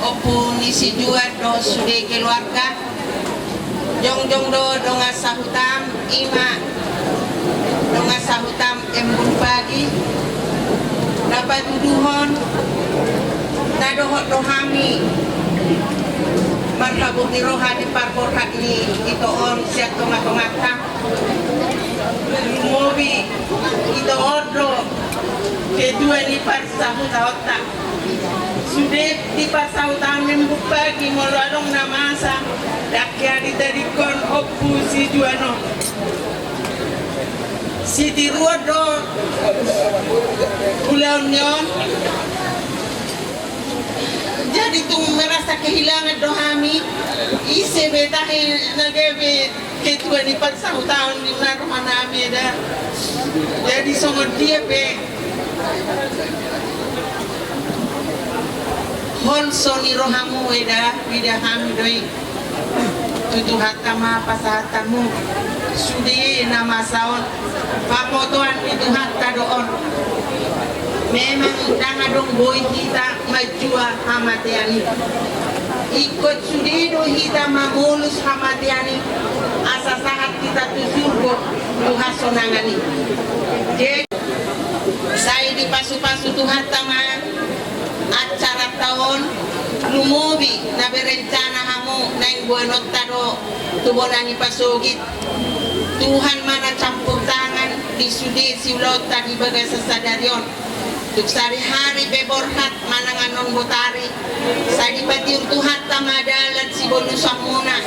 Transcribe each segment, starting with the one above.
opo ni si juat do sudah keluarga jong do donga sahutam ima donga sahutam embun pagi dapat tuduhon nadohot rohami marhabut ni rohani parborhat ni ito on siya tonga-tongata mobi ito odro kedua ni parsahutahota sudah di parsahutah minggu pagi molalong namasa dakya ditarikon opu si juano si diruodo ulaunyon jadi tu merasa kehilangan dohami ise betahe nagebe ketua ni 40 tahun di rumah nami dah jadi somot dia be hon soni rohamu eda bida hami doi tutu hatama pasahatamu sudi nama saon papotoan itu hatta doon memang dangadong boy kita majua hamatiani ikut sudido kita mamulus hamatiani asa saat kita tusurgo tuhasonangani jadi saya di pasu-pasu Tuhan taman acara tahun lumubi na berencana hamu naing buenot tado tubonani pasugit Tuhan mana campur tangan di sudi siulota di bagai sesadarion untuk sehari-hari beborhat mananganon botari sa di patiur Tuhan tamadalat si bonusang muna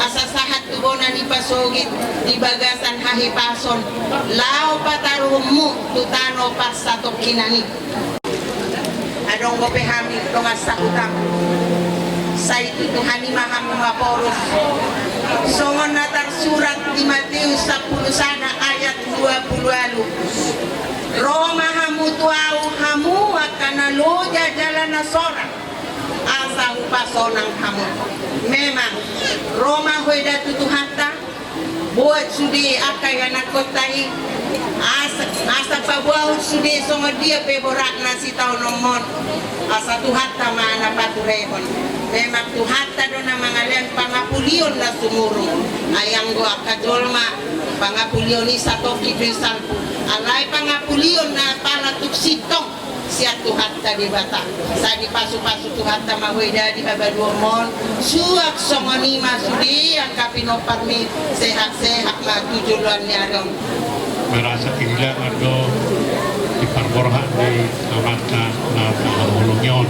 asa sahat tubonan ni pasogit di bagasan hahipason lao pataruhmu tutano pasatok kinani adong gopehami donga sakutam sa itu Tuhan imaham maporos songon natar surat di Matius 10 sana ayat 20 alu Roma hamu tuau hamu akana loja jalan nasora asa upasonang hamu memang Roma hoida tutuhata buat sudi akai anak kotai asa pabuau sudi songo dia peborak nasi tau nomon asa tuhata mana paturehon memang tuhata dona mangalian pangapulion na sumurung ayang gua kajolma pangapulion ni satoki salpu alai pangapulion na pala tuksitong siat tuhata di bata sa di pasu-pasu tuhata mahuida di babaduomon suak songonima sudi ang kapinoparmi sehat-sehat ma tujuan niya dong merasa kehilangan do di parborhan di amata na pangahulungyon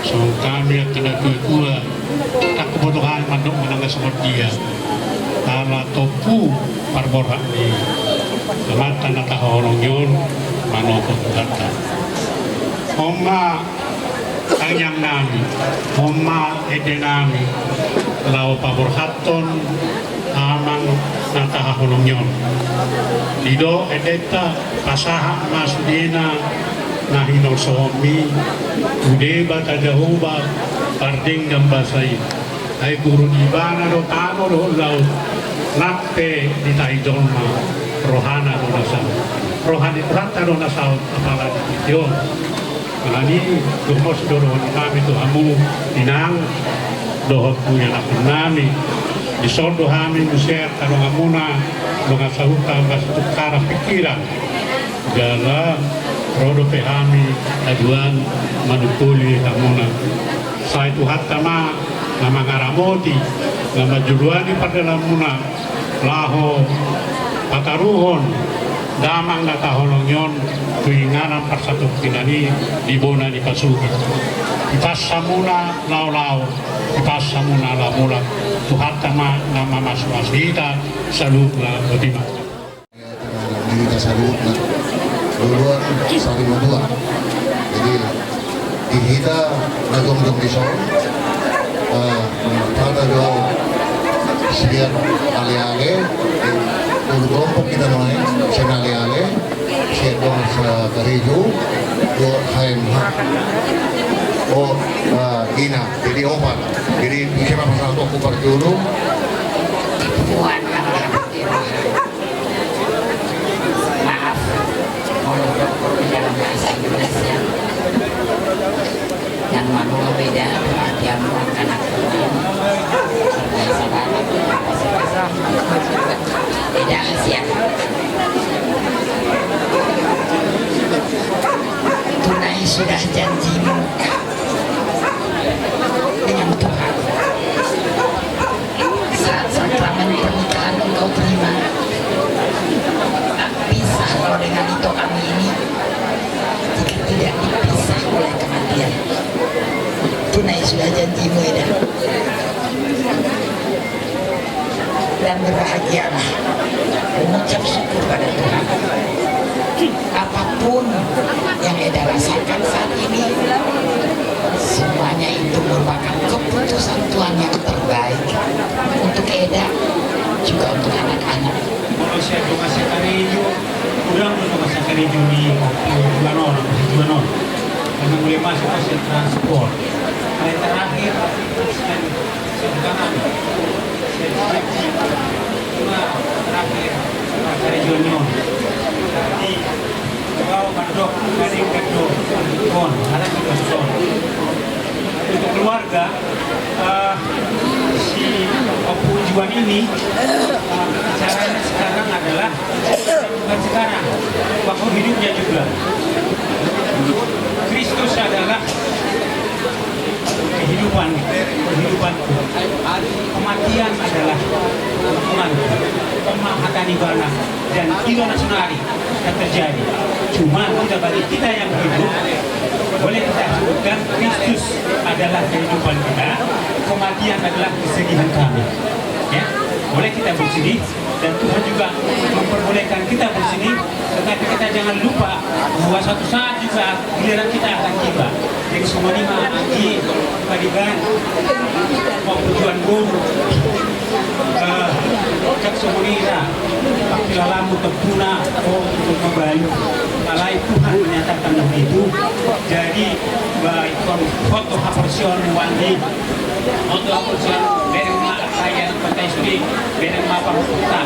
so kami yang kena kedua tak kebutuhan mandok menangga semut dia ala topu parborhan di amata na pangahulungyon manoko kata Oma anyang nami Oma ede nami lau paborhaton amang natahahulungyon lido edeta pasaha masudena nahinol somi udeba tajahuba parding gambasai ay guru ibana do tano do laut nappe di taidolma rohana do nasal rohani prata do nasal apala di yon Malani dumos doron kami tu hamu inang dohot punya lapun nami disondo kami musir karong amuna mga sahuta mas tukara pikiran gala rodo pehami aduan manupuli hamuna sa itu hatama na mga ramoti na majuluani padalamuna laho pataruhon damang na tahonongyon tuinganan parsatuk tinani di bona di pasuki ipasamuna law-law ipasamuna lamula tuhatama na mamaswasita salud la otima kita salud na duluan saling membuat jadi kita nagong-gong dison pada do siar ale-ale untuk kelompok kita main senale-ale siar dong sa Karijo do haim Ina jadi opat jadi bisa pasal toko perjuru maaf mohon dalam bahasa Indonesia yang mau beda berbahagialah, mengucap syukur pada Tuhan. Apapun yang Eda rasakan saat ini, semuanya itu merupakan keputusan Tuhan yang terbaik untuk Eda, juga untuk anak-anak. Kalau saya masih karejo, kurang untuk masa karejo di Juanon, karena mulai masuk ke transport. Kali terakhir, saya kanan, cuma terakhir karejo nyon. Jadi kau kadok, kadang kadok, kon, ada juga son. Untuk keluarga, si Juan ini caranya sekarang adalah bukan sekarang, waktu hidupnya juga. Kristus adalah kehidupanku. Kematian adalah hukumanku. Pemahatan ibadah dan ilo nasionali yang terjadi. Cuma kita bagi kita yang hidup, boleh kita sebutkan Kristus adalah kehidupan kita, kematian adalah kesedihan kami. Ya, boleh kita bersedih dan Tuhan juga memperbolehkan kita bersedih, tetapi kita jangan lupa bahwa suatu saat juga giliran kita akan tiba. Jadi semua lima anji padigan mau tujuan guru cak semunira pakila lamu terpuna untuk membayu alai Tuhan menyatakan begitu. Jadi baik foto haporsion wandi foto haporsion berema saya partai studi berema pamuta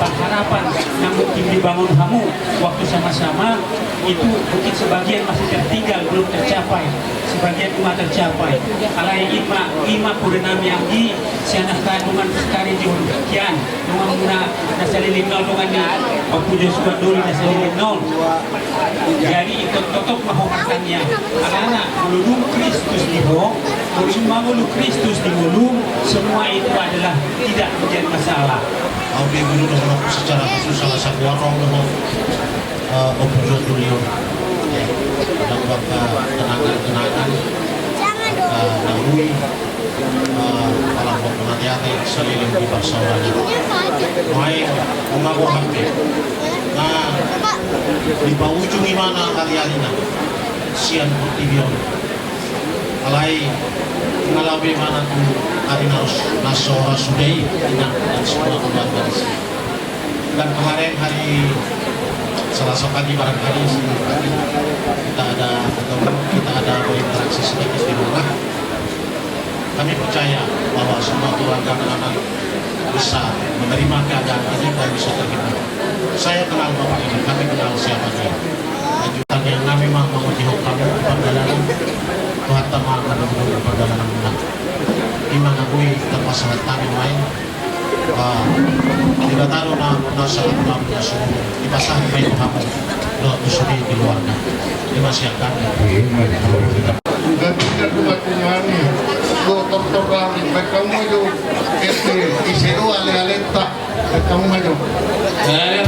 harapan namun dibangun kamu waktu sama-sama itu mungkin sebagian masih tertinggal belum tercapai, sebagian cuma tercapai. Alai ima purnami anggi sianak kandungan sekali di kian dengan muna nasalilin nol dengan waktu Joshua dulu nasalilin nol. Jadi ikut totok mahomatannya anak melulu Kristus di bawah, melulu Kristus di mulu, semua itu adalah tidak menjadi masalah. Audi dulu dengan secara khusus salah satu orang dengan Opujo Tulio dan kenangan Nahui alam penghati-hati seliling di Barcelona main mengaku hati. Nah di bawah ujung mana hari-harinya sian Portivion alai mengalami mana tuh hari nasora sudai dan semua keluarga di sini. Dan kemarin hari Selasa pagi barangkali pagi kita ada berinteraksi sedikit di rumah. Kami percaya bahwa semua keluarga anak-anak bisa menerima keadaan ini dan bisa terhibur. Saya kenal bapak ini, kami kenal siapa dia. Lanjutan yang kami mau menjihok kamu perjalanan Tuhan teman kami menunggu perjalanan menang. Di mana gue terpasang tani main. Tidak tahu nasa punya semua dipasang main kamu doa kusudi di luarnya. Ini masih akan. Dan tidak buat kunyani, dokter kami, kamu maju, isiru ale-alenta, kamu maju. Yeah.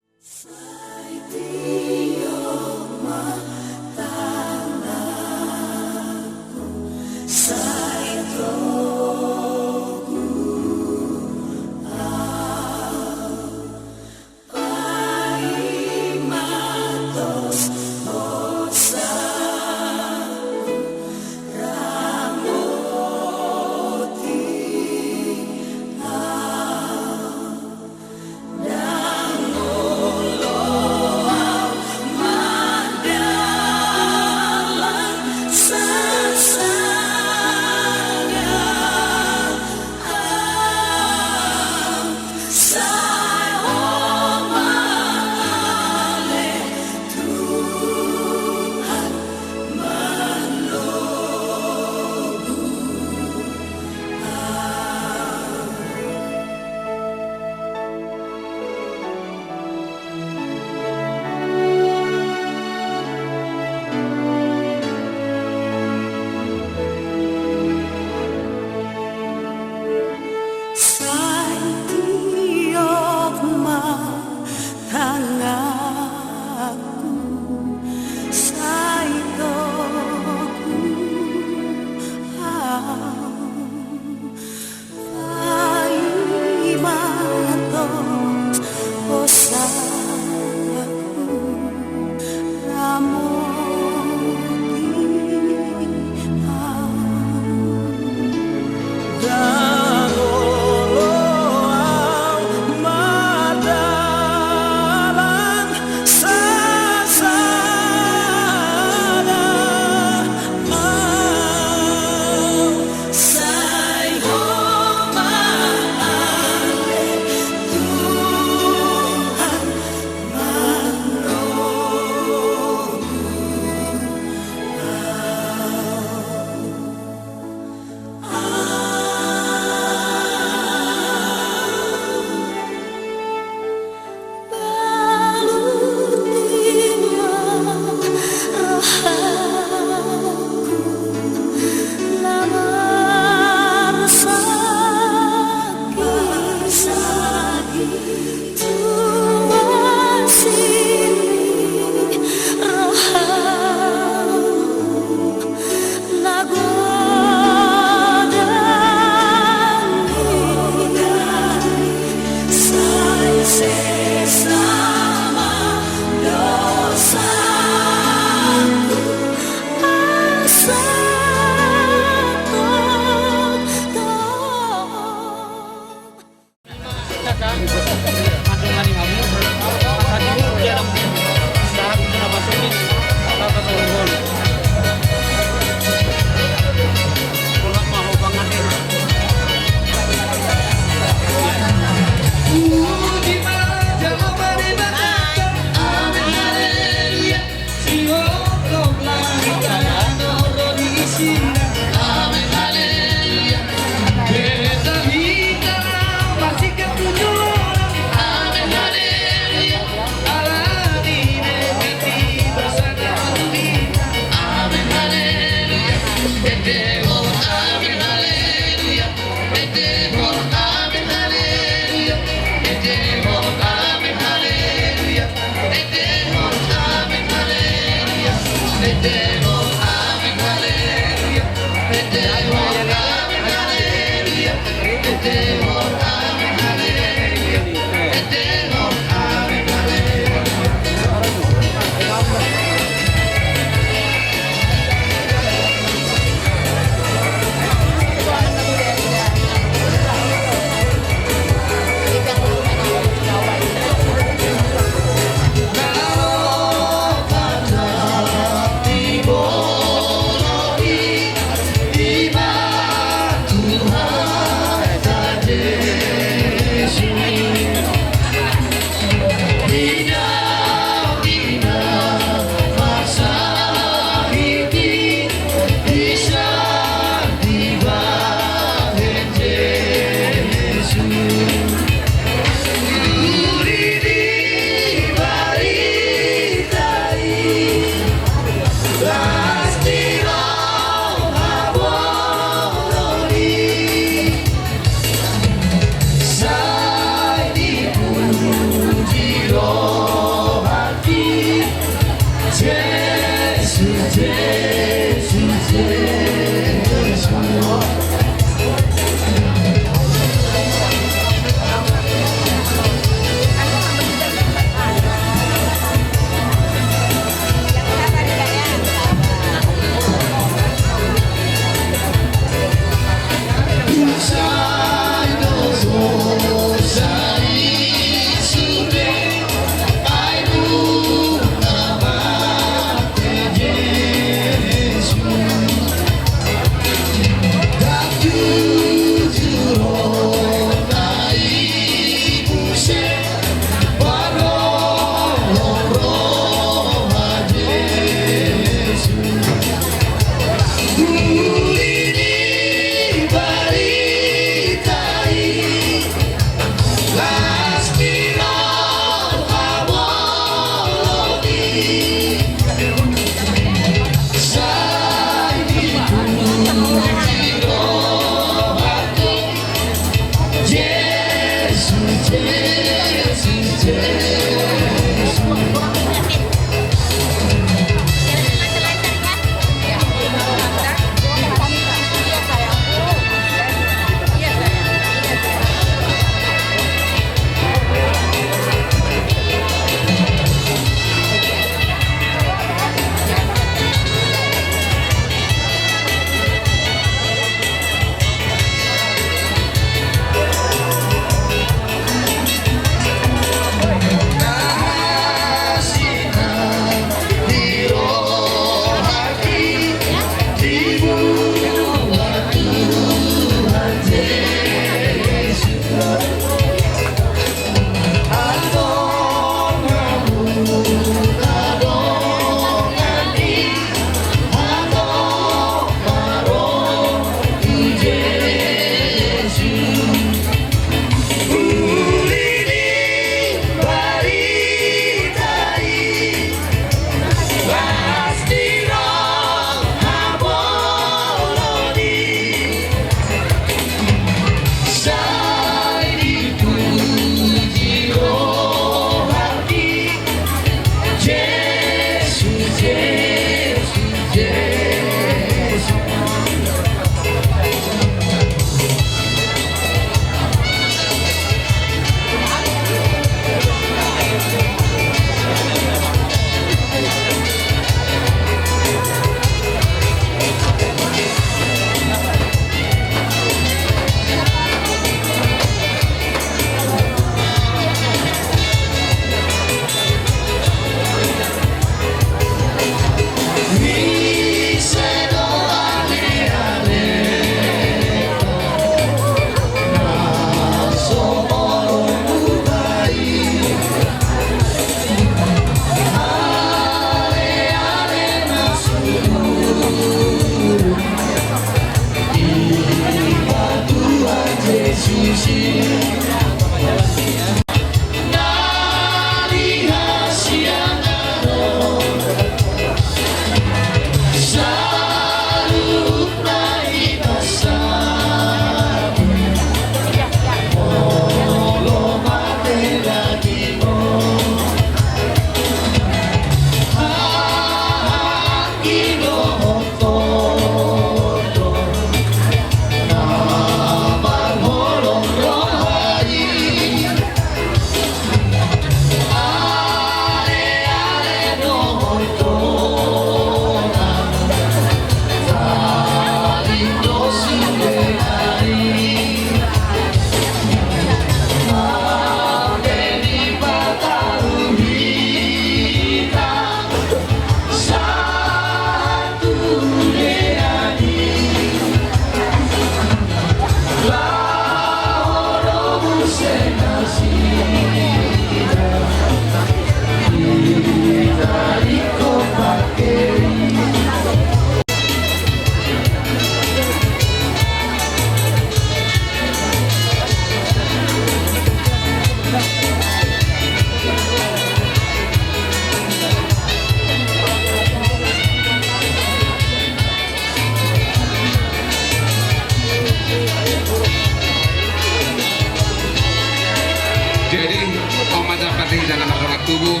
Omaja pati dalam masalah tubuh.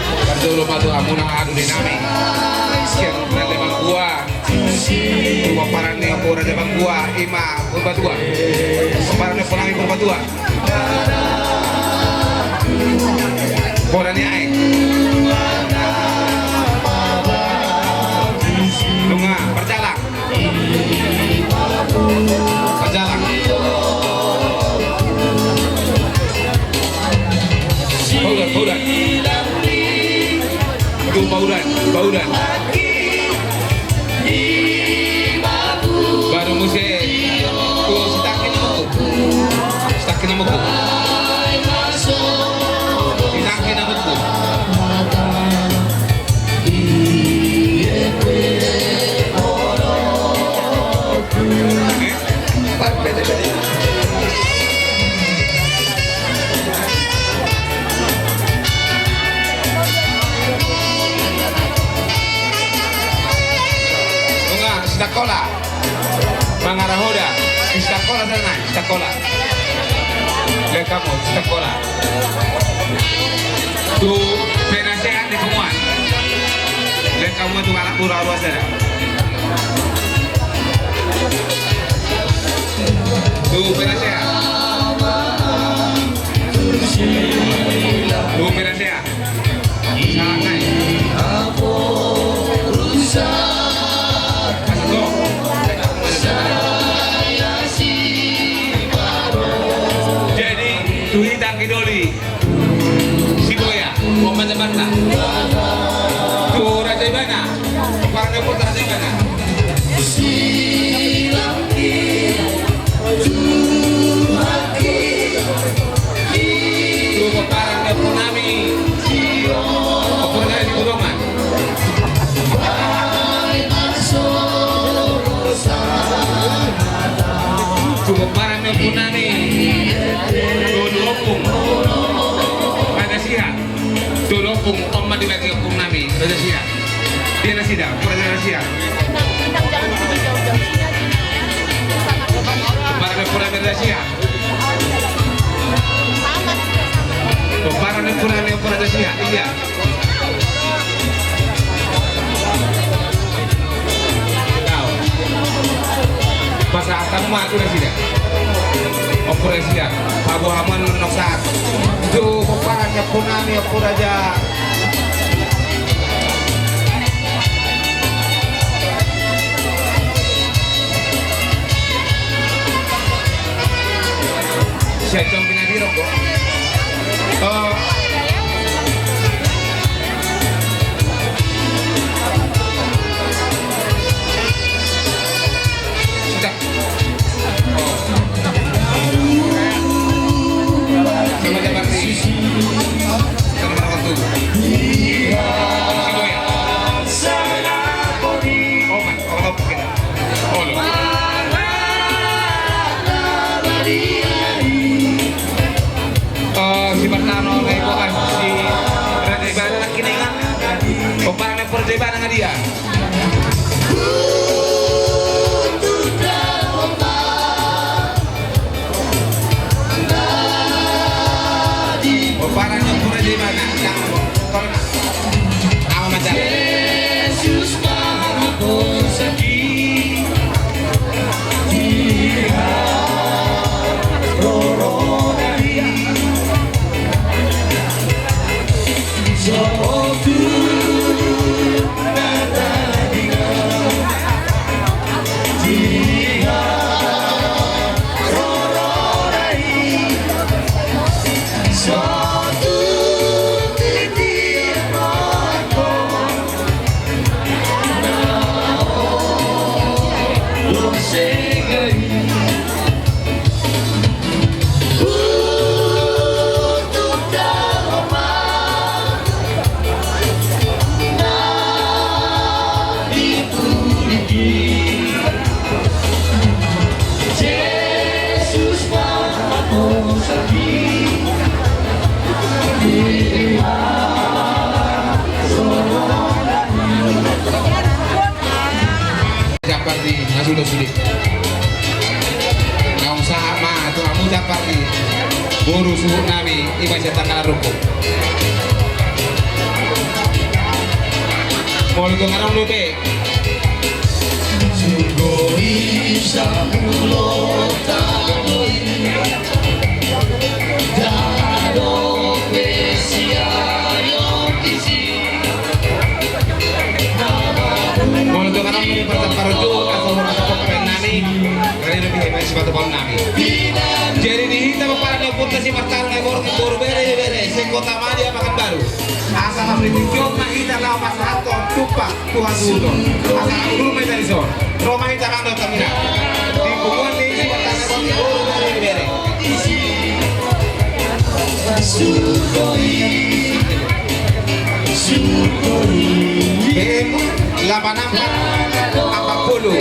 Berdulu madu amuna adu dinami. Sekian berada gua. Rumah parane pura de gua ima berbatua. Parane pulangi berbatua. Poranya ai. Lunga berjalan. Berjalan. Baudan. Itu baudan. Baru musik. Tuh sitakin namaku. Sitakin namaku. Sekolah, Mangarahoda, sekolah sana, sekolah. Lihat kamu, sekolah. Tuh penasehat di Pemuan. Lihat kamu tuh anak pura-pura sana. Tuh penasehat. Tuh penasehat. Salah naik. Jadi Tuhita Kidoli Siboya Muhammad Banta Tuh Raja Ibana Parang Putra Raja Ibana Tuh Parang Punami Purnami Gudongan Cukup parang Punami Tulopung Pada siang Tulopung Oma dibagi hukum nami Pada siang Dia nasi dah Pada siang Parang Punami pada siang Parang Punami pada siang Iya Pasal kamu aku nasi dah operasi ya, Abu Haman Noksat, itu peparannya Punami aku raja. Saya combina di rokok. Si Bertano Lekokan si Raja Ibana lagi nih kan peparangnya Raja Ibana nggak dia peparangnya Raja Ibana yang corona sama macam Yesus Maha Sakti sulit. Nggak usah ama, tuh kamu dapat nih. Guru suhu nami ima setangkala rukuk. Mau itu ngarang lupe. Sugoi samulota daro besia yokisi. Mau itu ngarang lupe pertakaruju atau rasa pemain nami. Kali lebih hebat sepatu pon nami. Jadi dihita para pun si martar ngibor ngibor bere sekota madia makan baru. Asa hamli tiong mahita lau pasahato tupak Tuhan sudo. Asa guru mai dari son. Roma hita kang do tamina. Di bukuan ni si martar ngibor ngibor bere. Sugoi BM 84 40.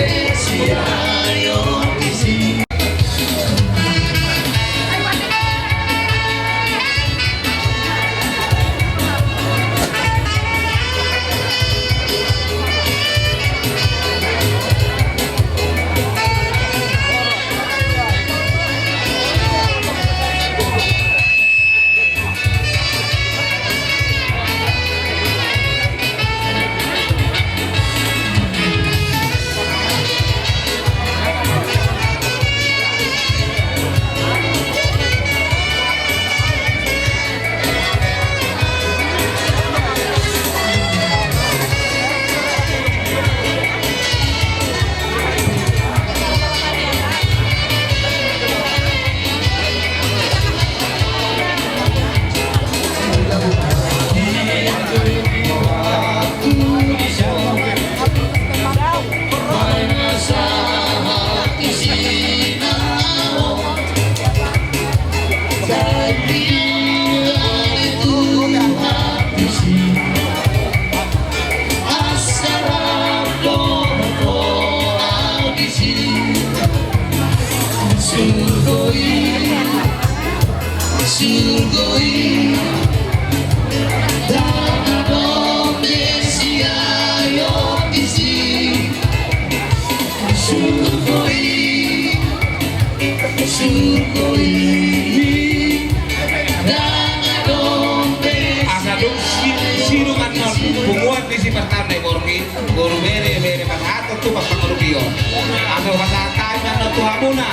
Guru bere pasato tupak pangurupio atau pasatai man tuhamuna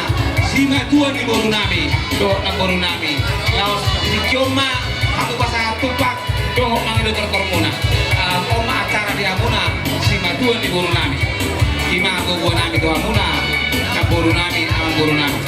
sima tuan di guru nami do na guru nami laos di cuma aku pasato tupak do nang do kormuna oma acara di amuna sima tuan di guru nami ima guru nami tuhamuna na guru nami ang guru nami.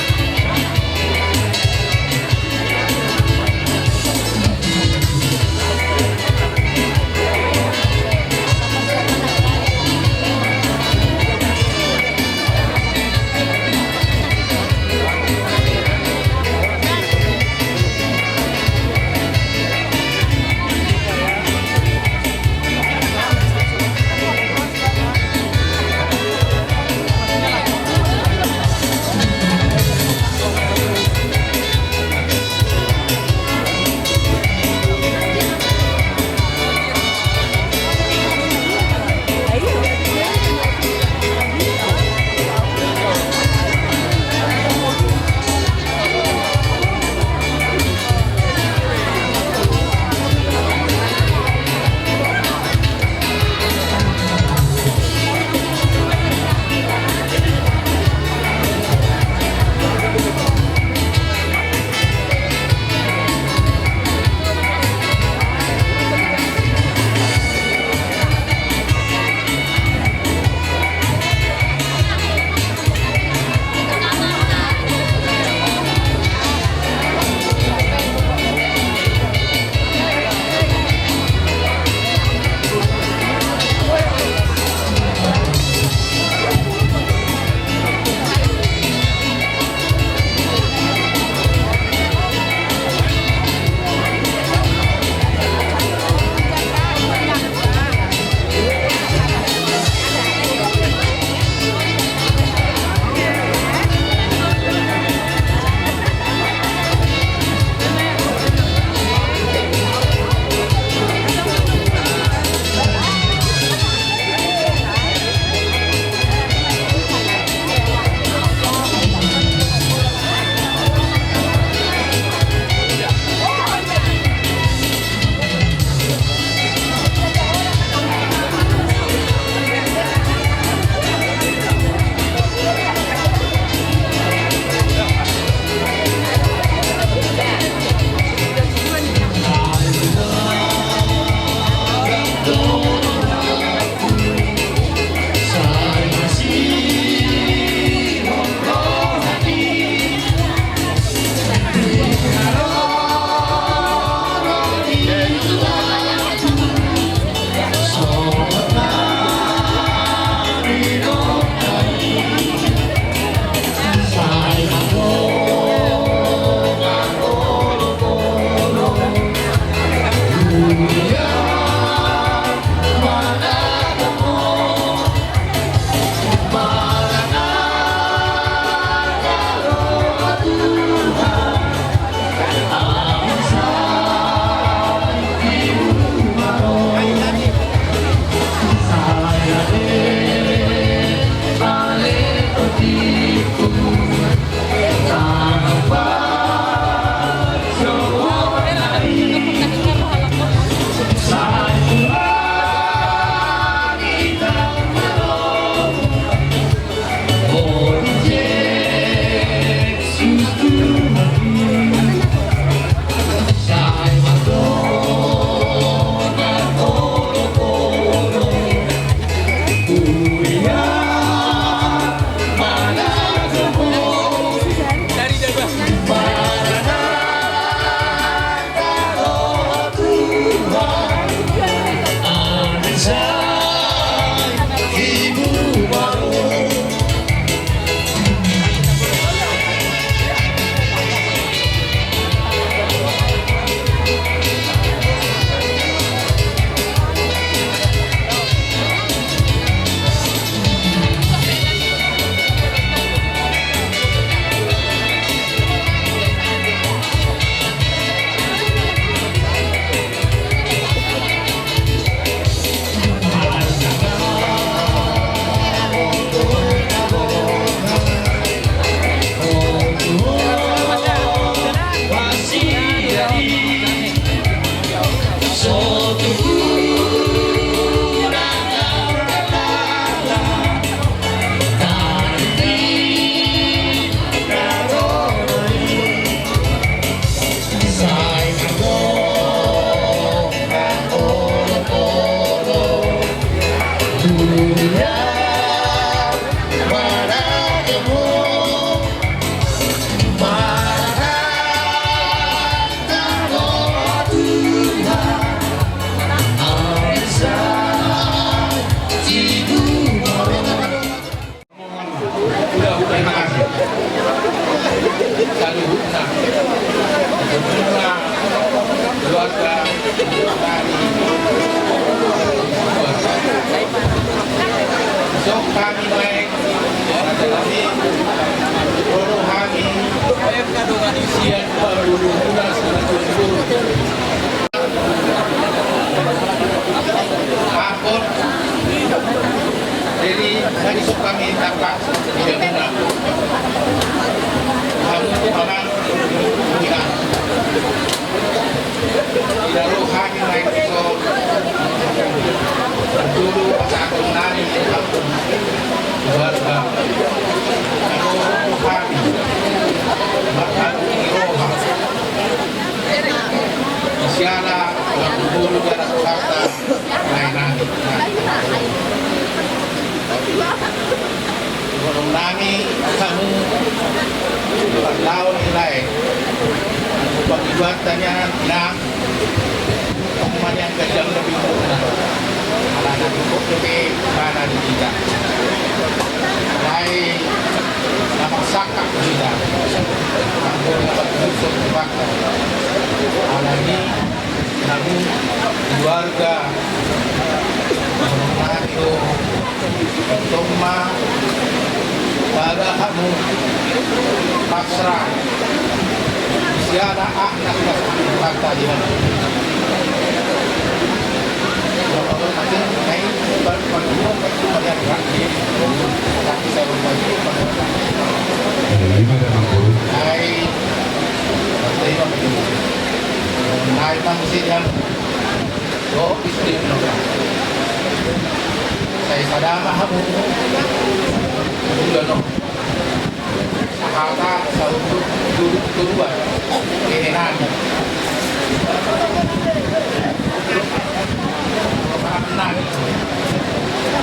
So kami baik tetapi orang kami siap berburu apun jadi dari sok kami dapat tidak benar kamu orang tidak lalu kami naik so dulu pas aku nari keluarga aku kami makan iroha siara dulu dari kata lain Gunung Nami kamu berlaut nilai pembuatannya enam kemudian kejam lebih mudah anak cukup lebih mana tidak lain dapat sakak tidak kamu dapat busuk waktu alami kamu keluarga Mario Toma pada kamu pasrah siapa anak kata dia naik manusia yang istri saya sadar kamu udah kata satu duduk kedua ini nanya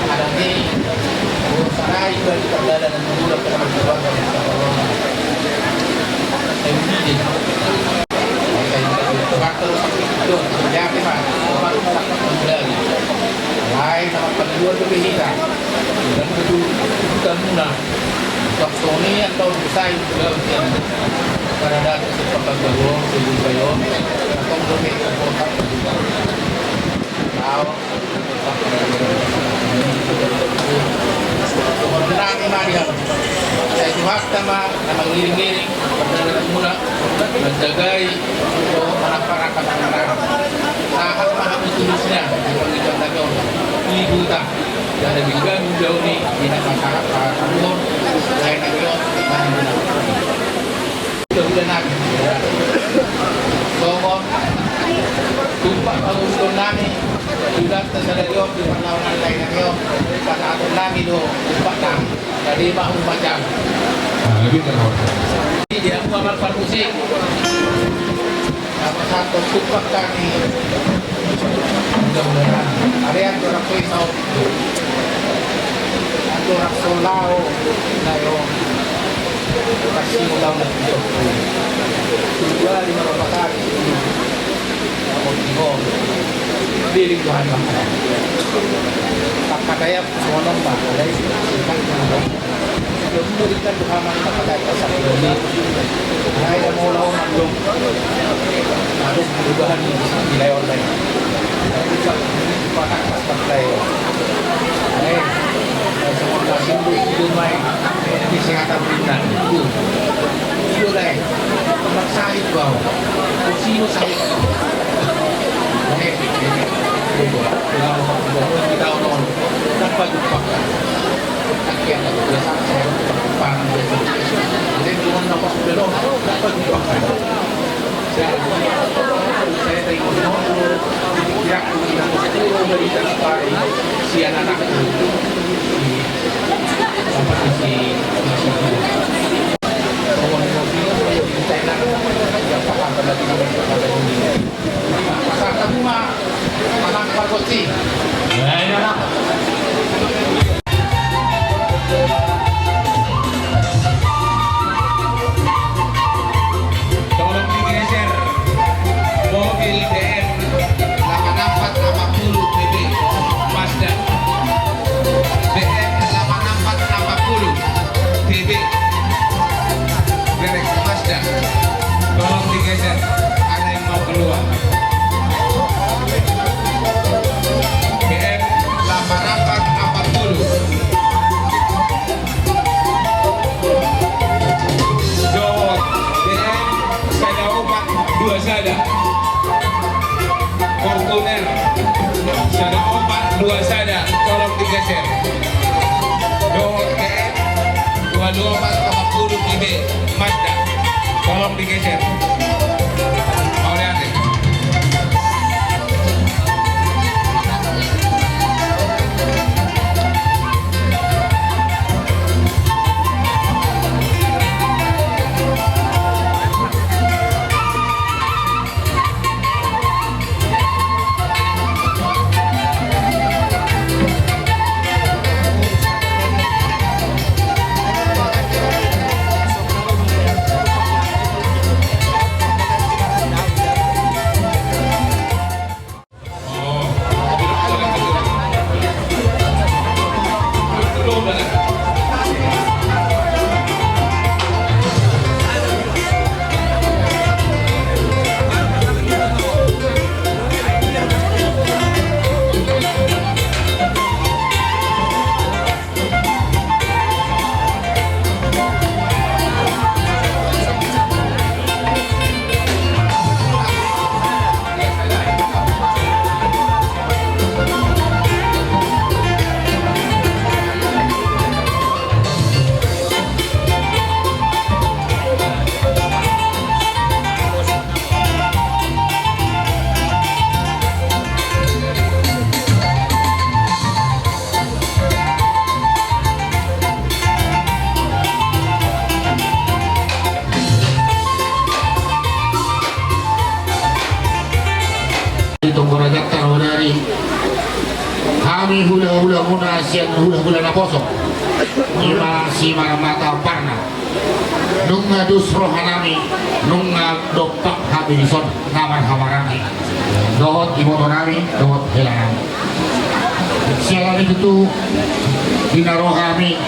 ada ni sarai dari perdana dan budak dalam keluarga saya ini faktor itu jadi mah baru tak menjadi lain sama kedua lebih hitam dan kedua bukan mudah waktu ini atau saya belum karena ada kesempatan baru sebelum saya atau lebih kota tahu kemudian ini Maria saya cuma sama ngiring-ngiring pada mula menjagai para anak-anak saat mahal tulisnya dipanggil tadi ibu tak dari juga jauh nih tidak masalah umur lain lagi sudah nak somong tumpah kalau nami sudah tersadari di perlawanan lain lagi pada atur nami do tumpah tam jadi bahu macam lebih terhormat dia muamal musik apa satu tumpah kami mudah-mudahan ada yang orang pisau atau orang solau nayo kasih mudah-mudahan dua lima berapa kali mau tinggal diri Tuhan bahkan tak katanya monom bah ada ikan monom belum memberikan Tuhan tak katanya pasal ini saya mau lawan belum harus perubahan di layer lain kita pakai pasal layer semua kasih itu main kesehatan kita itu lain tempat saya bau kursi saya kita orang tanpa jumpa akhirnya biasa saya depan jadi cuma nampak belum tanpa jumpa saya dari motor yang kita turun dari dari si anak itu sampai si tolong digeser mobil DM 8480 TB Mazda DM 8480 TB merek Mazda tolong digeser ada yang mau keluar Ada 4-2 saja, tolong digeser. Oke, 224 IB Mazda, tolong digeser. Mau lihat nih. Rajak Tarwadari kami hula-hula muna siang hula-hula na poso ima si mata parna nunga dusro hanami nunga dokpak habilison naman hamarami dohot imoto nami dohot helanami sialan itu dinaro kami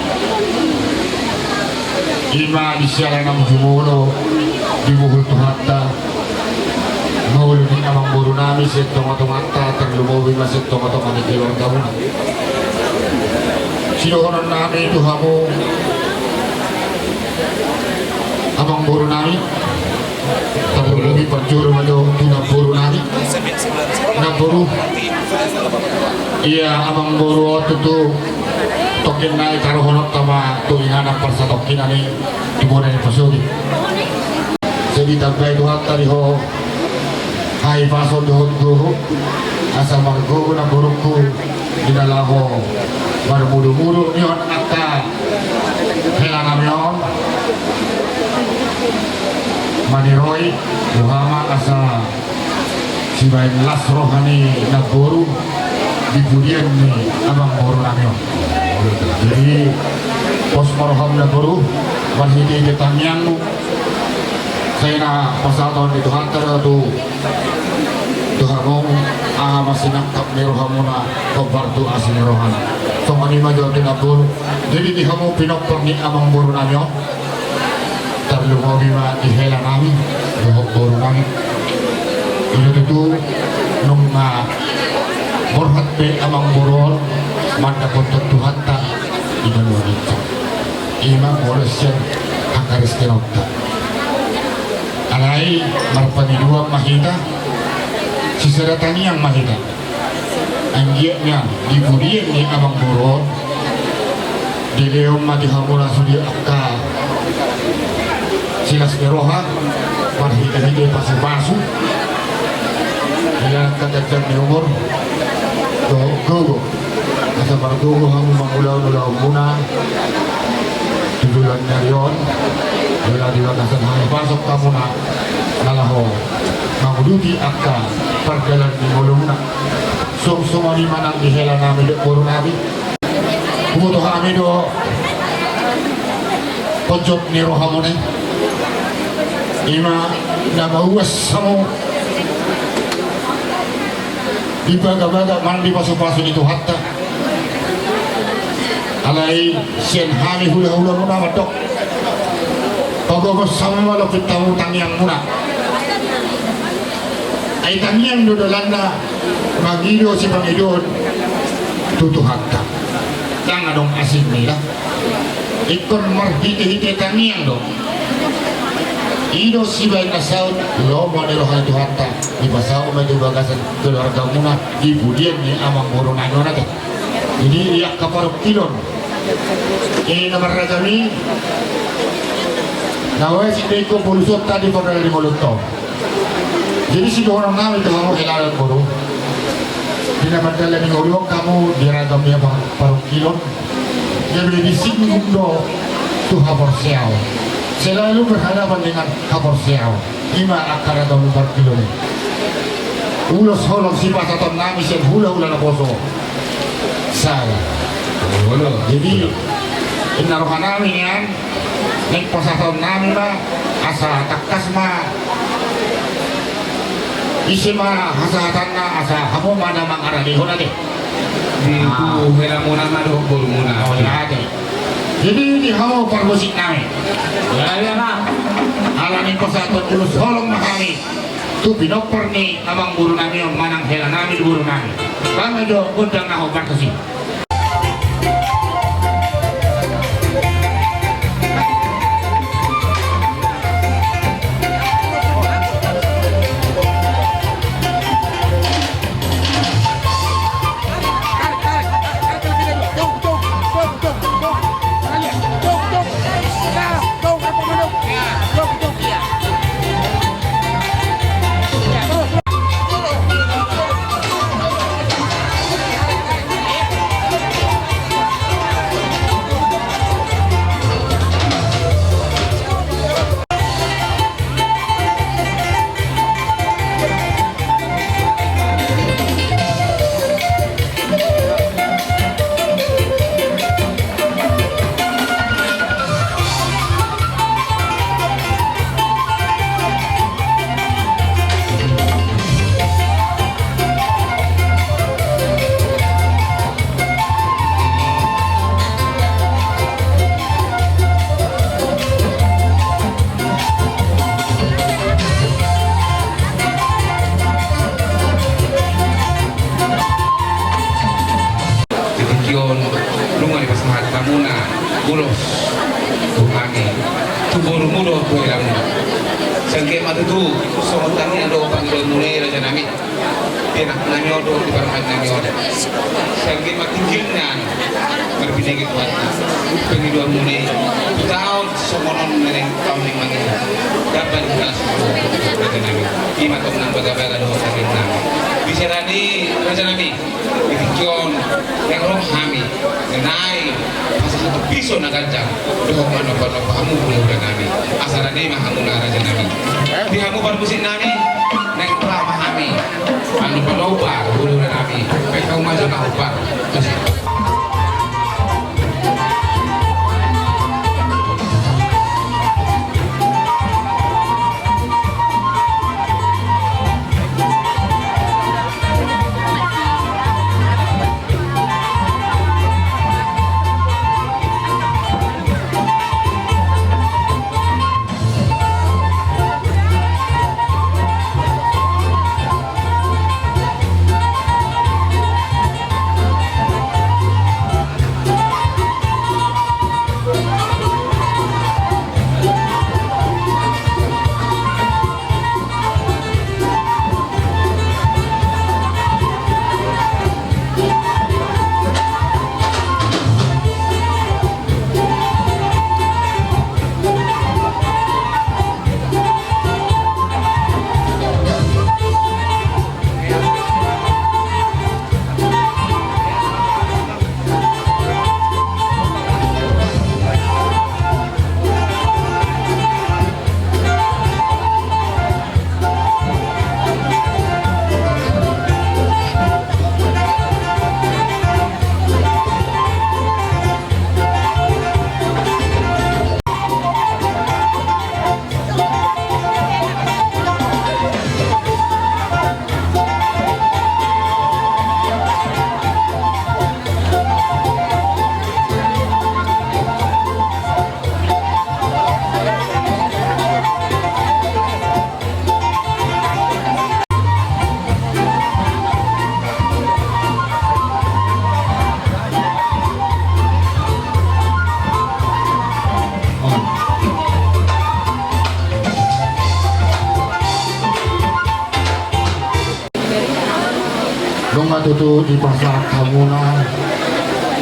ima di sialan nam jumulo di buhul tuhatta Mawulun amang buru nami setong-tong ata terlumowi masih tong-tong ani keluar kamu. Sidohonan nami itu kamu amang buru nami terlumowi perjuru mado tuna buru nami. Na buru iya amang buru itu tokin nai karohonot tama tuingana persatokin ani dimana ni pasodi. Jadi tabai Tuhan tadi ho hai paso dohot guru asa margo na buruku dinalaho marmudu-mudu nyon akka helana nyon maniroi Muhammad asa sibain las rohani na guru dibudian ni abang boru nyon jadi pos marham na guru masih di detangnya saya na pasal tahun itu hantar tu Tuhan masih nangkap merohamuna kobartu asli rohana so manima jauh tinapur jadi di kamu pinok perni amang boru nanyo terlalu mau bima dihela nami dohok boru nami itu nunga borhat be amang boru manda kontot Tuhan tak iman wanita imam bolesnya akaris kenokta alai marpani dua mahita sisaratani yang mahita anggitnya dibudian ni abang borot di leom mati hamula sudi akka silas beroha marhita hide pasir basu dia katakan di umur gogo asa margogo hamu mangulau muna tujuan narion bila diwakasan hanya pasok kamu na nalaho mamuduti akka perjalanan di mulumna semua di mana dihela nami dek boru nabi kumutuh kami do pojok ni rohamone ima nama uas samu dibaga-baga mandi pasu-pasu itu hatta alai sen hami hula-hula muna madok pagobos sama lo kita utang yang muna ay tangiang dodolanda magido si pangidon tutuhatta yang adong asin nila ikon marhite-hite tangiang do Ino sibay na saud lomo ni rohan Tuhanta di pasau maju bagasan keluarga muna ibu dia ni amang boro nanyo na jadi iyak kaparok kilon ini nomor rajami nawe si Deko Bulusot tadi pada dari Molotov jadi si orang nawe itu kamu hilang boro tidak berdalai dengan ulok kamu diragamnya parok kilon dia beli di Singgundo tuh hapor siau selalu berhadapan dengan hapor siau ima akar atau 4 kilo ini ulos holong si pasaton nami sen hula-hula na poso salah jadi inaruhan namin yan nek pasaton nami ba asa takas ma isi ma hasahatan na asa hamo mana mangaraliho na de Di ku hela muna mado bolu muna. Jadi di hawa parmusik namin ya na alamin pasaton ulos holong mahami tu pinopor ni abang buru namin manang hela namin buru namin kami do undang na ho barkasi lunga di pasmahat kamuna ulos tuhangi tuburu mudo kuilam sangke matutu sohotani ando panggil mulai raja nami pinak nanyodo di parmat nanyodo sangke matinggilnya berbinegi kuat pengi dua mulai tahun somonon neneng tahun yang mangi dapat dikas raja nami ima tomenan bagabaga do sakit nami bicarani raja nami ikion yang roh kami kenai pasal satu piso na gancang doh mana pada kamu boleh udah nami asalnya mah kamu raja nami di kamu pada musim nami neng pelama kami anu pelobar boleh udah nami baik kamu maju nak obat terus Nunga tutu di pasar hamuna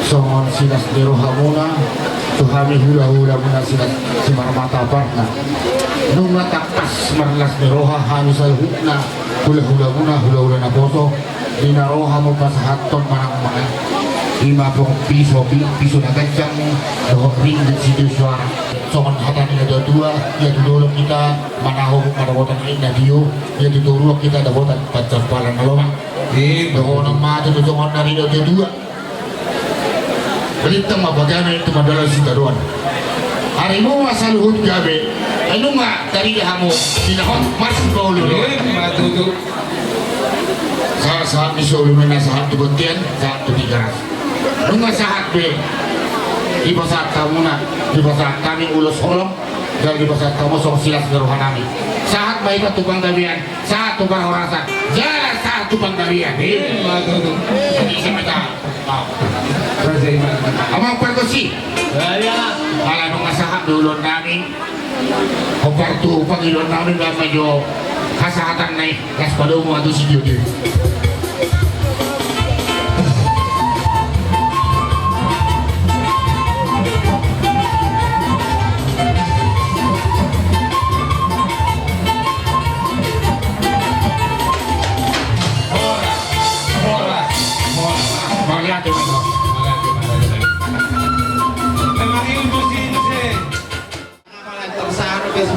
songon sinas dero hamuna tuhami hula-hula muna sinas simar mata barna nunga takas marlas deroha hamisal hukna hula-hula muna hula-hula na boto dina roha mo pasahaton manang mga lima pong piso na gancang dohok ring di situ suara songon hatan ina dua ya dudulok kita manahong madabotan ina diyo ya dudulok kita dabotan pacampalan nalomang dohonang mati songon dari dua berita mabagana itu madalah sigaruan hari mo asal hut gabe ano nga dari hamo dinahon mas paulo saat disuruh mana saat tubentian saat tubigaras nunga saat be di pasar kamu na di pasar kami ulos holong dan di pasar kamu sok silas gerohanami saat baik tukang gabian saat tukang orasa jalan saat tukang gabian ini semata amang perkosi ala nunga saat dulon nami opertu pangilon nami dan medyo kasahatan naik kas padamu atau si dia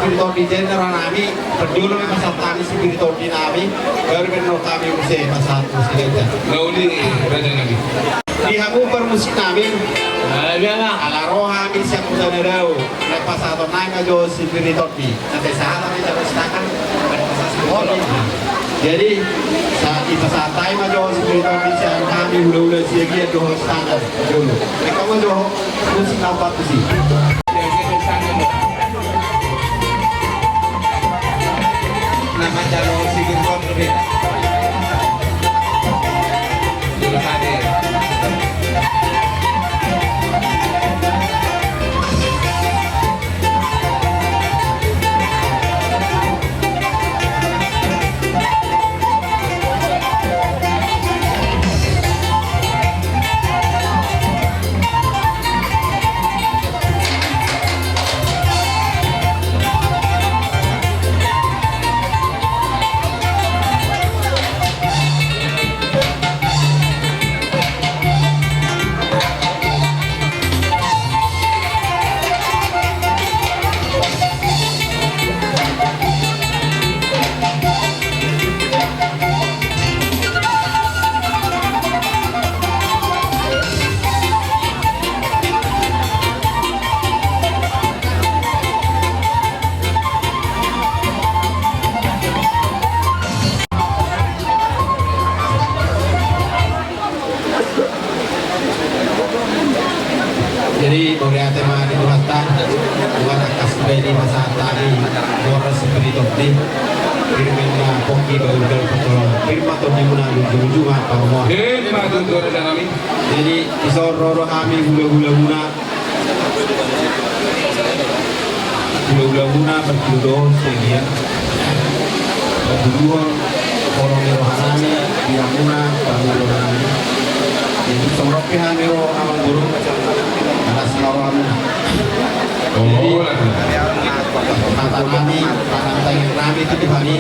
spirito di general nami berdulu memang satani spirito di nami baru benar kami musik pasal musik Lauli raja lagi. di hamu permusik nami ala roha kami siap muda nerau lepas atau naik aja spirito di nanti saat kami terus takan jadi saat itu saat time aja spirito di siap kami udah siagia doh standar dulu mereka mau doh musik apa tuh sih Nama jalur Sigit Ron berbeda. Belum hadir. Jadi boleh tema di Tuhan buat akas beli masa tadi boros spirito di firmannya poki baudal patron firman to dimuna ujung apa mau Lima tutur raja kami. jadi isor roro kami gula guna berjudo segian berjudo orang rohani diamuna bangunan jadi somropi hamiro amang burung atas lawan jadi kata kami kata yang kami itu di kami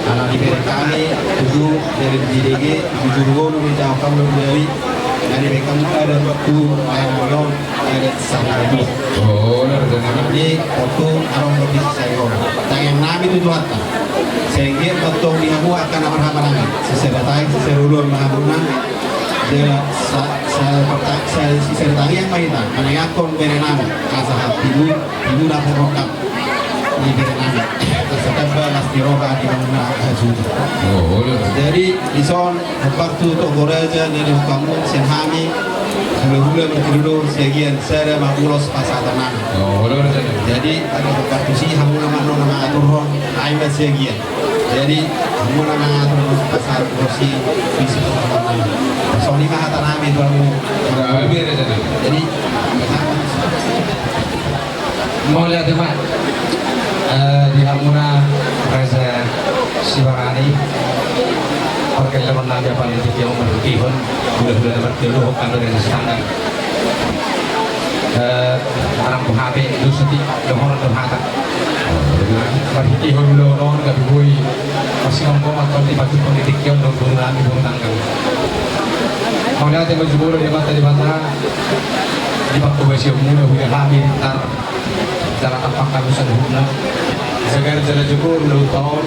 anak di kami tujuh dari DDG tujuh gol menjauh kamu dari mereka muka dan waktu ayam dari sana itu Raja kami. ini waktu arong lebih sayur yang kami itu juata sehingga betul dia akan apa lagi sesedatai seserulur mahabunan dia saya tanya yang mainan menayakon berenang kasah ibu dapat rokap di berenang tersekat balas di roka di mana haji jadi di son waktu untuk goreja dari kamu senhami hula-hula berkeduduk segian saya makulos pasal tanah jadi ada waktu sih kamu nama aturon ayo segian jadi kamu nama aturon pasal kursi visi tanah soalnya mah tanah itu kamu jadi mau lihat teman di Hamuna Raja Sibarani Porque teman nabi apa yang dia mau berkihon, bulan-bulan berkeluh kalau dari standar. Orang penghati itu seti dohor dohata. Berkihon dulu non nggak bui masih ngomong atau tiba-tiba politik yang dong bulan tanggal. Mau lihat yang baju di mata di waktu masih muda udah hamil tar jalan apa kabusan hubungan segar jalan jujur udah tahun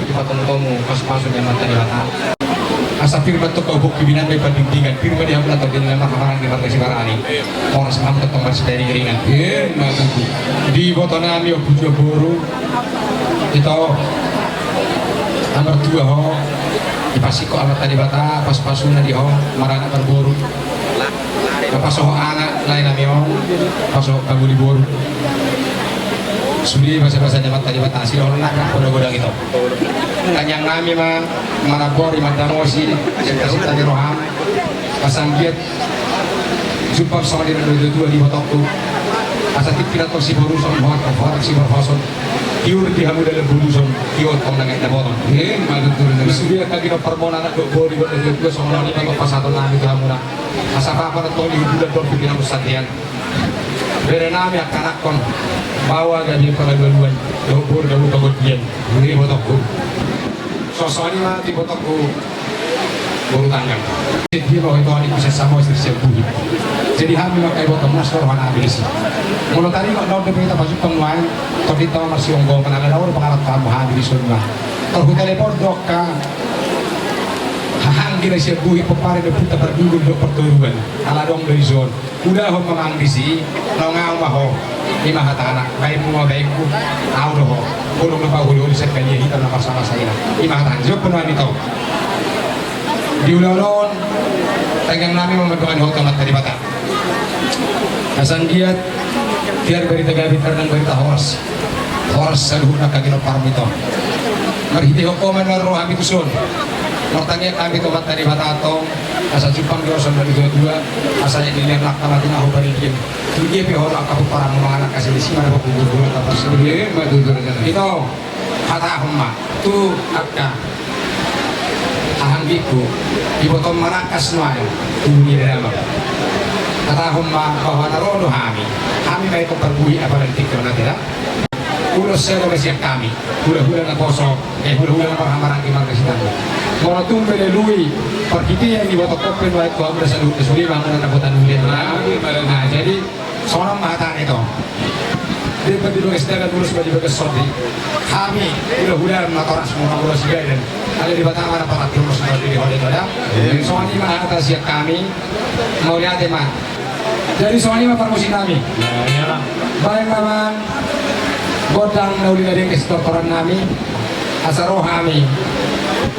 di patung kamu pas masuknya mata di mata asa firman to kau bukti binan dari pandingan firman dia atau di dalam kamar di mata sibarani orang semam tetap masih dari ringan di botolnya ami bujuk boru itu nomor 2 ho di pasiko amat tadi bata pas pasuna di ho marana berburu pasok anak lain nami ho pasok kamu di boru sudi bahasa nyamat tadi bata si orang nak goda-goda gitu kanyang nami mah marabori madamosi cita-cita di roham pasang giat jumpa sama di dua di botokku asatip pinator si boru sama buat si berfoson kiur di hamu dalam buluson kiur kong nangay na botong sudia kagi no permonan anak bori buat juga sama nani pang pasaton nami ke hamu na asapa apa natong di bulan dong pikiran pesatian bere nami akanak kon bawa gaji pengalaman dobur dalu pagodian ini botokku sosoni mah di botokku buru tanggal jadi bahwa itu ani bisa sama istri sebuah jadi kami makai botok masuk warna habis mulut tadi kok daun kita masuk penguan tapi tahu masih onggol kenal daun pengarat kamu habis semua kalau kita lepor doka hahang kira sebuah pepare de puta berdulu do perturuan ala dong dari zon udah ho memang di si ngau maho lima hatana baik mua baikku au doh ulung lupa ulung di sekali kita nama sama saya lima hatana jauh penuh itu di ulon tenggang nami membentukkan hotel tadi bata asan giat biar berita gabit dan berita horas seluruhnya kagino parmito marhiti hukuman roh kami tusun nortanya kami tomat tadi bata atong asa jupang diosan dari dua asanya dilelak kamati nahu barikin dia pihor akapu para menganak kasih di sini ada pemburu apa sendiri itu kata humma tu akka ahanggiku ibotong marakas noayo tumi dalam kata humma bahwa narono kami baik perbuih apa dan tikir nanti lah ulos saya siap kami hula-hula na kosong hula-hula na panghamarang imang kasitan mau tumbe de lui perkiti yang dibotok kopen baik kau udah sudi bangun nabutan ulian nah jadi seorang mahatan itu dia berdiri istilah terus bagi berkesodi kami hula-hula matoras semua ulos juga dan ada di batang mana para terus berdiri di hotel ada soalnya mahatan siap kami mau lihat mah jadi soalnya permusim kami baik teman godang nauli dari kesetoran kami asaroh kami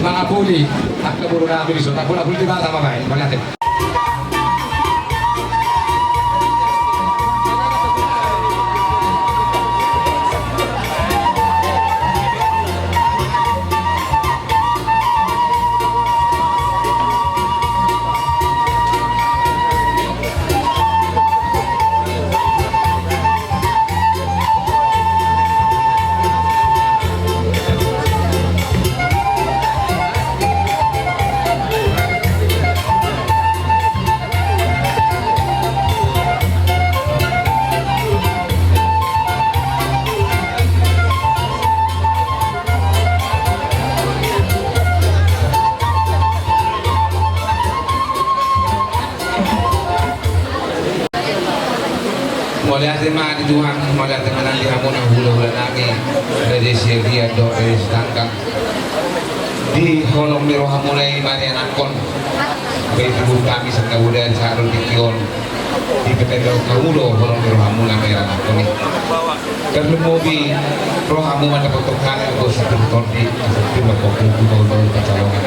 mangapuli tak keburu kami disut aku nak di bawah sama baik melihat Mulai teman Tuhan, mulai teman nanti kamu nak hula-hula nami dari Syria do dari sedangkan di kolom di roha mulai mana nakon begitu kami serta udah di sarung dikion di petendau kaulo kolom di roha mulai merah nakon ini kalau mobil roha mulai dapat tokan atau satu torti firma kopi baru kacalongan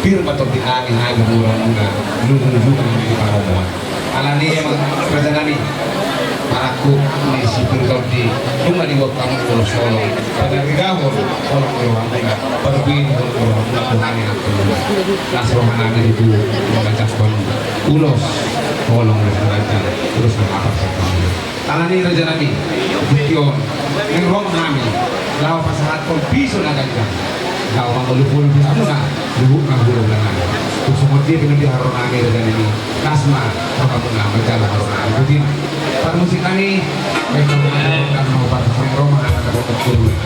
firma torti kami hai bermula-mula lulu di paramuan alani emang kerja kami aku ni sipir torti cuma di waktu kamu kalau solo pada rigawor kalau orang enggak berbin kalau orang Tuhan yang aku nasroh nami itu membaca pun ulos tolong membaca terus mengapa sekali karena ini raja nabi bikion yang rom nami lawan pasangan pun bisa nagakan kau orang boleh bisa lubuk ng bulo lang. Kung sumudli pinang di haronani dengan ini kasma orang muna magkala haronani. Jadi para musik kami may kamunan mau para sa Roma ang nagpapagtuloy.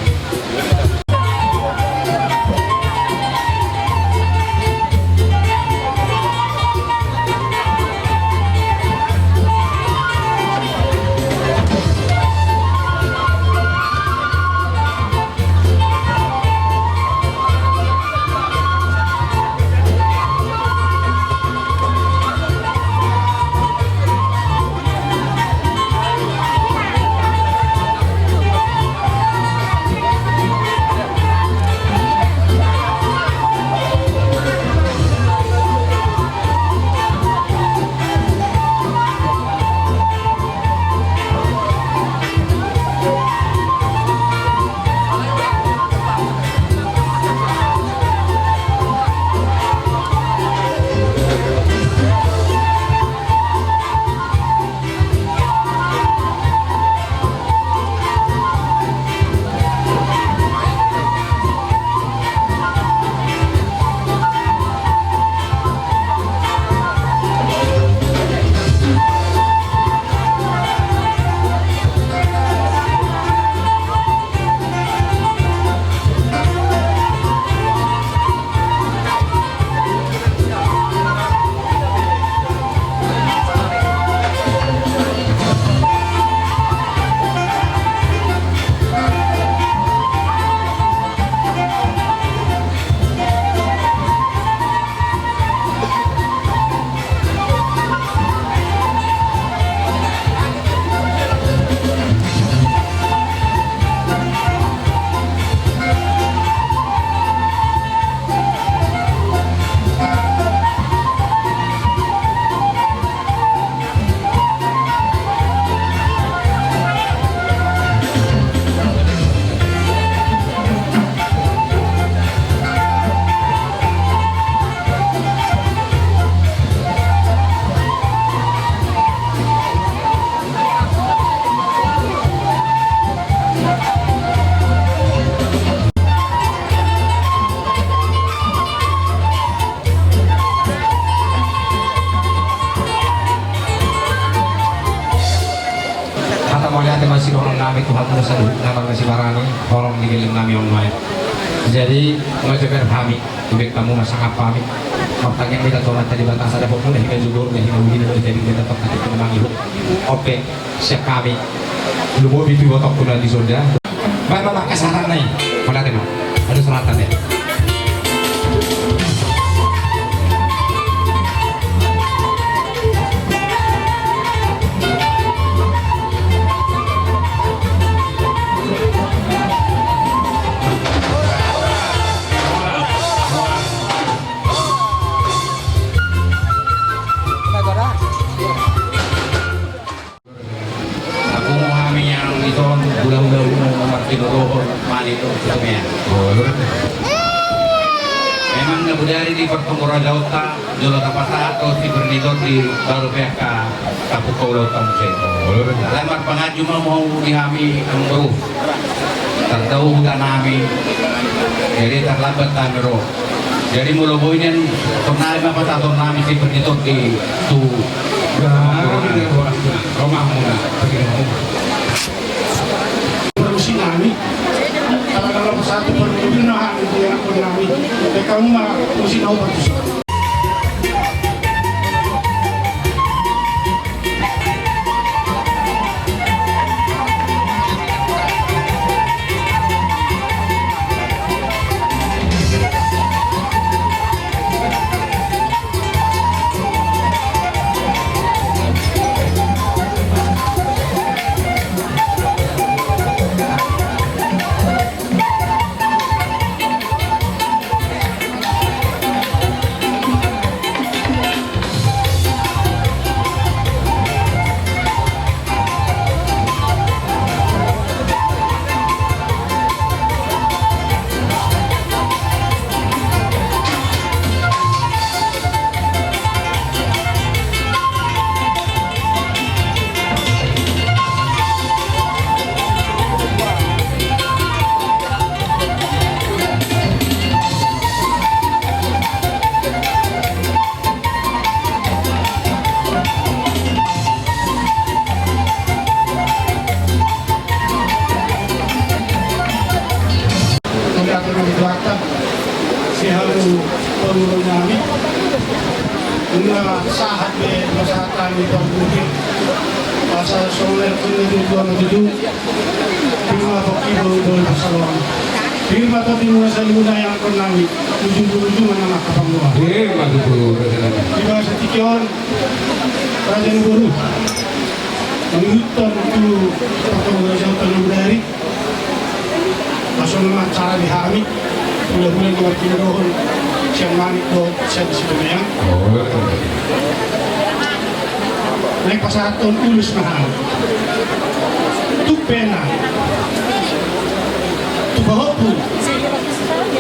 Masih orang kami Tuhan Musa nama masih barani orang digiling kami online. Jadi mengajar kami, ibek kamu masak apa kami? Makanya kita tuh tadi batas ada pokok hingga judur hingga begini jadi kita tetap kita memang ibu. Oke, siap kami. Lu mau bikin botok pun di soda. Baik bapak kesaran nih, mana tadi? Ada selatan ya. Memang nabudari di pertempuran lauta Jolo Tapasa atau si Bernito di baru pihak Kapukau Lautan Museto. Lemar pengaju mau dihami kemburu. Tertahu bukan nami. Jadi terlambat tamero. Jadi mulu boynya pernah apa satu nami si Bernito di tu rumah muna. Produksi nami. Kalau satu perlu nahan itu yang aku nami. Kamu mah mesti tahu bagus. Una sahat be masahatan ni pagbukin. Pasal soler kung nagduduwa na dudu. Pirma ko kibo pasalong. Pirma to di muna sa luna yang kon nami. Ujung-ujung man na makapangluwa. Madugo Raja Nabi. Diba sa tikyon, Raja Nuguru. Menghutan itu Raja Tanam dari. Masuk naman cara dihami. Bulan-bulan keluar kinarohon. Siyang mami ko siya di siya naik pasaton ulus mahal tu pena tu bahopu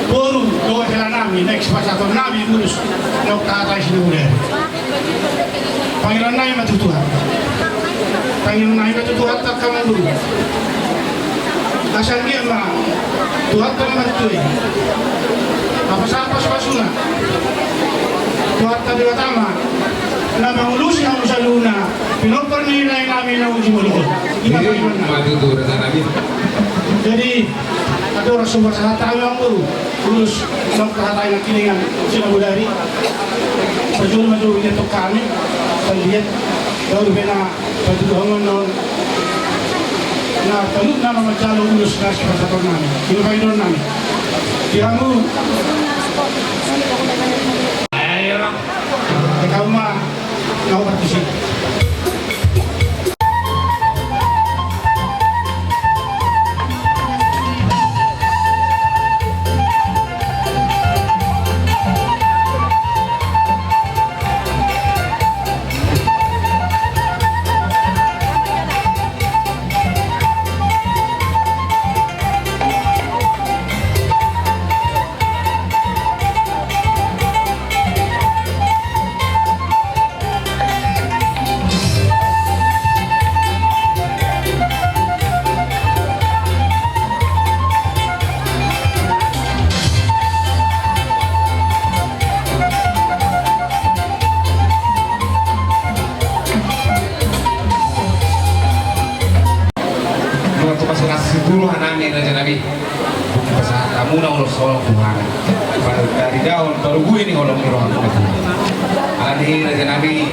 boru doa jalan nami naik pasaton nami ulus nok tatai sini udah panggilan nami matu Tuhan panggilan nami matu Tuhan tak kamu dulu asal dia mah Tuhan tak matu apa pasuna Tuhan tadi pertama na mangulus na sa luna pinopor nila namin na uji mulut Madugo Raja Nabi. jadi ada orang sumber sahata yang baru ulus ng kahatay ng kilingan sila budari pajul madu ito kami palihat baru bina paduhangan noon na talut na magkalo ulus na sa pasator namin kinukaidor namin Dihamu ikaw ma naupartisi Puluhan aneh Raja Nabi pasal kamu na ulos solong Tuhan dari daun baru gue ini ngolong di ruang alani Raja Nabi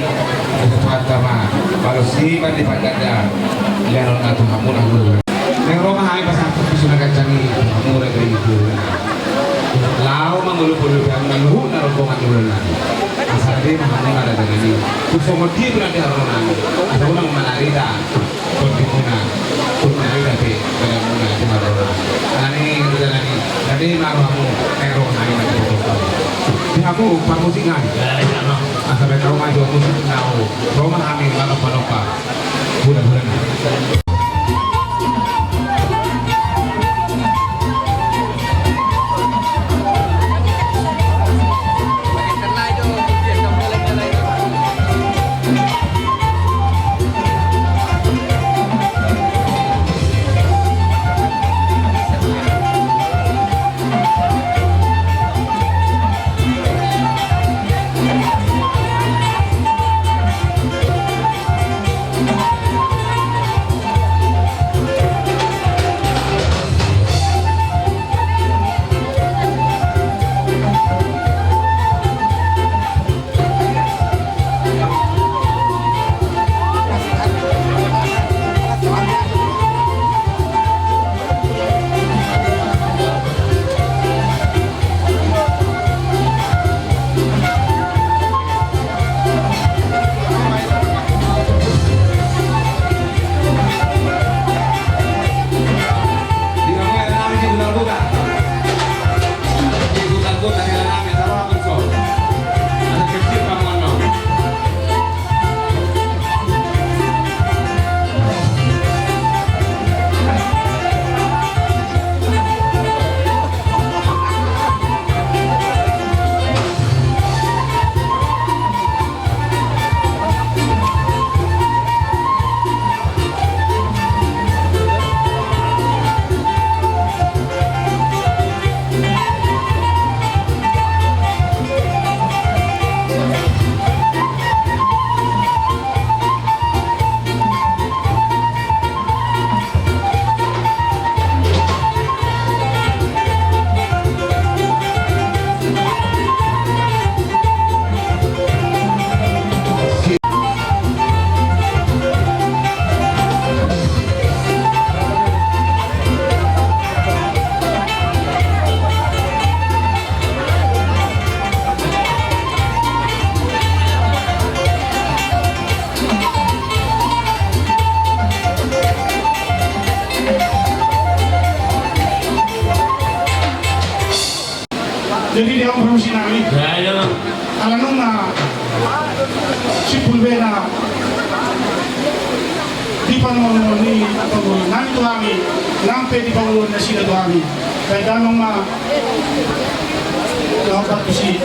Tuhan sama baru si mandi paganda lian orang Tuhan kamu na dulu yang rumah hai pasal aku sudah kancangi kamu Raja itu lau mangulu-pulu yang nanggu na rombongan dulu asal dia kamu Raja Nabi kusong dia berarti harus nanggu atau nang manarida kontikuna kunai tadi bagaimana cuma orang ani Raja Nabi tadi naruhmu nero nani nanti itu di aku pamusingan asal rumah itu musik tahu rumah kami kalau panopa bulan-bulan Jadi dia promosi namin. Alam nung na si Pulve na di pa naman ni Pangulo. Nami ito kami, nang pwede Pangulo na sila ito kami. Kaya ganong dapat si